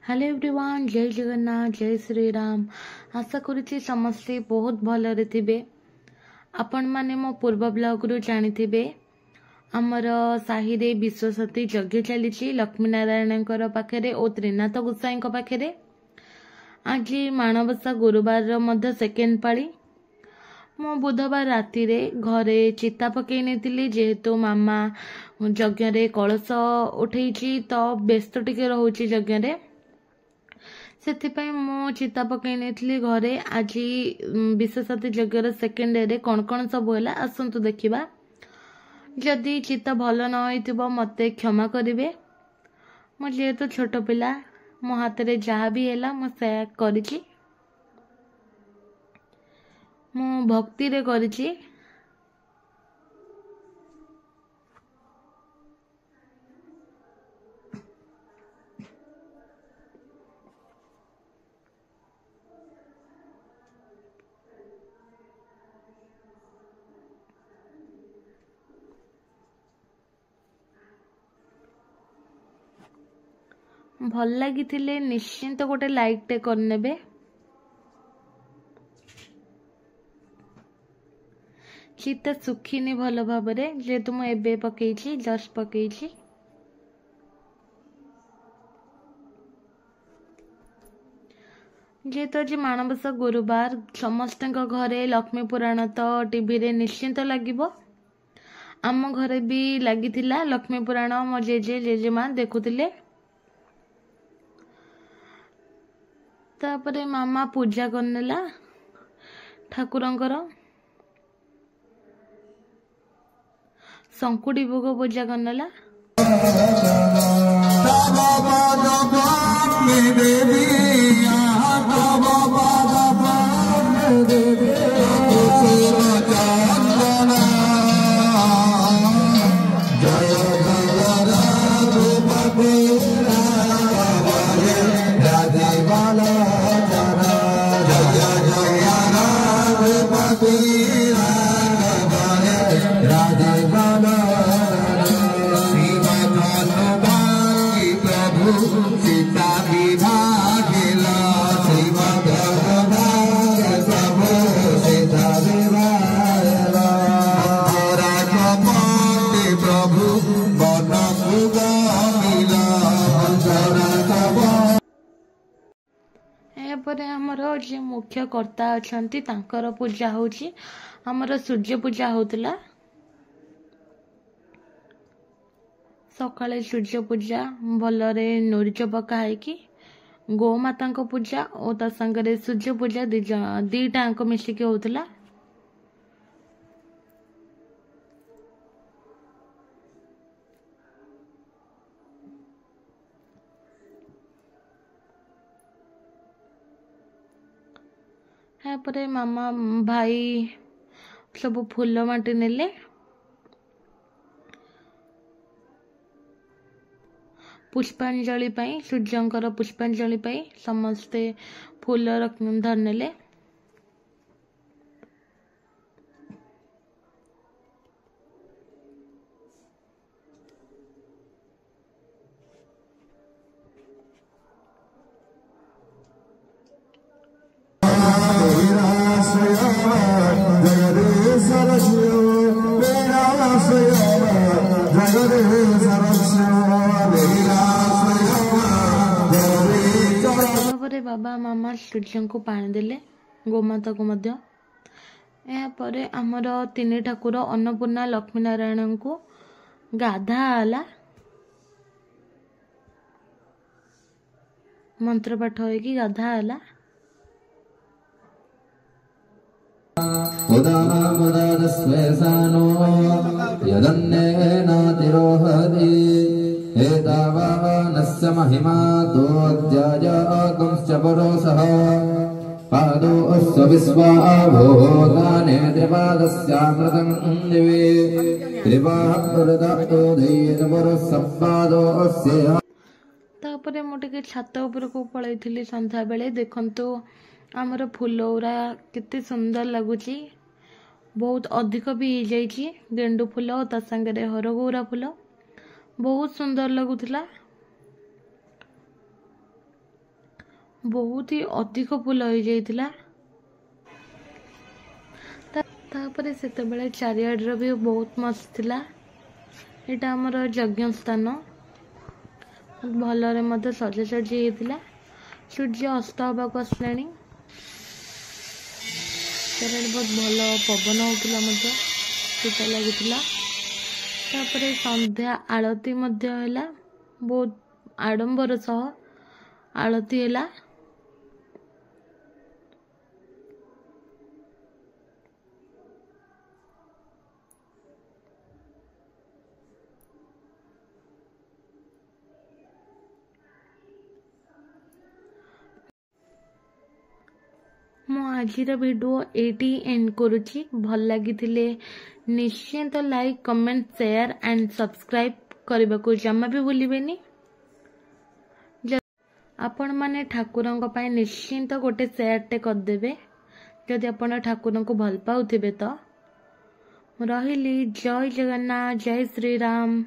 Hello everyone, जय जगन्नाथ, जय श्री राम। आशा करुच्ची समस्ते बहुत भलरे थिबे। आपण माने मो पूर्व ब्लॉग रु जानिथिबे आमर साही रे विश्वसती यज्ञ चली लक्ष्मी नारायण पाखरे और त्रिनाथ गोसाई पाखरे। आज माणबसा गुरुवार मध्य सेकेंड पाली। मो बुधवार राति रे घरे चिता पकई नेतिली जेहेतु मामा यज्ञ रे कलश उठेइची तो व्यस्त टिके रहउची यज्ञ रे। सेथिपाई मो चिता पकई नेतिली घरे। आज विशेषत यज्ञ सेकेंड डे रे कौन कौन सब होला आसंतु देखिबा। जदि चिता भल न होइतिबो मते क्षमा करिवे। मो जेहेतु छोट पिला मो हाथ रे जहा भी हैला मो से करिची, मो भक्ति रे करिची। भल लगी निश्चिंत गोटे लाइक टे करनेबे। चिता सुखीनी भल भाबरे जेहेतु मु एबे पकेइची, जस्ट पकेइची। जेहेतु आज माणबसा गुरुवार समस्त घरे लक्ष्मी पुराण तो टीवी रे निश्चिंत लागिबो। आम घरे भी लागिथिला लक्ष्मी पुराण। मो जेजे जेजेमा देखुथिले। तापरे मामा पूजा करनेला ठाकुरंकर। संकुड़ी भोग पूजा करनेला। आमर जे मुख्य कर्ता अछंती तांकर पूजा होची। आमर सूर्य पूजा होतला सकाळे। सूर्य पूजा भलरे नोरिच पकाई कि गोमाता पूजा और ता संगरे सूर्य पूजा दीटा मिसिक होतला। मामा भाई सब फूल माटी नेले। पुष्पांजलि पाई सूर्यंकर पुष्पांजलि पाई समस्ते फूल धरनेले। बाबा मामा सूर्य को पानी देले, गोमाता को मध्य। यापरे आमर तीन ठाकुर अन्नपूर्णा लक्ष्मी नारायण को गाधा आला। मंत्र पाठ हो कि गाधा आला। एतावानस्य महिमा दोऽध्यायागंश्च परोसः पादोऽस्य विश्वाभूतानि त्रिपादस्यामृतं दिवे त्रिपादोदयेतपरसपादोऽस्य। तापरे मु टिके छात ऊपर को पळैथिली संध्या बेले। देखंतु आमर फूल उरा केते सुंदर लगुची। बहुत अधिक भी हो जाइए। गेंडू फूल ता संगे हरगौरा फूल बहुत सुंदर लगुला। बहुत ही अधिक फुल हो जाइतिला। तापरे सेतेबेले चारिआडर भी बहुत मस्त थिला। एटा हमर यज्ञ स्थान भलरे मते सजा सजी हेतिला। सूर्य अस्त होबाक आसलाणी। बहुत भल पवन होतिला मते शीत लागितिला। तापरे संध्या आरती मध्य होला। बहुत आडंबर सह आरती होला। मो आजिर वीडियो एटी एंड करुची। भल लगी निश्चिंत like comment share and subscribe करने को जमा भी भूलिबेनी। आपण माने ठाकुरंक पाई निश्चिंत गोटे शेयर टे करदेबे जदि आपण ठाकुरंक भल पाउथिबे तो। रहिली जय जगन्नाथ जय श्री राम।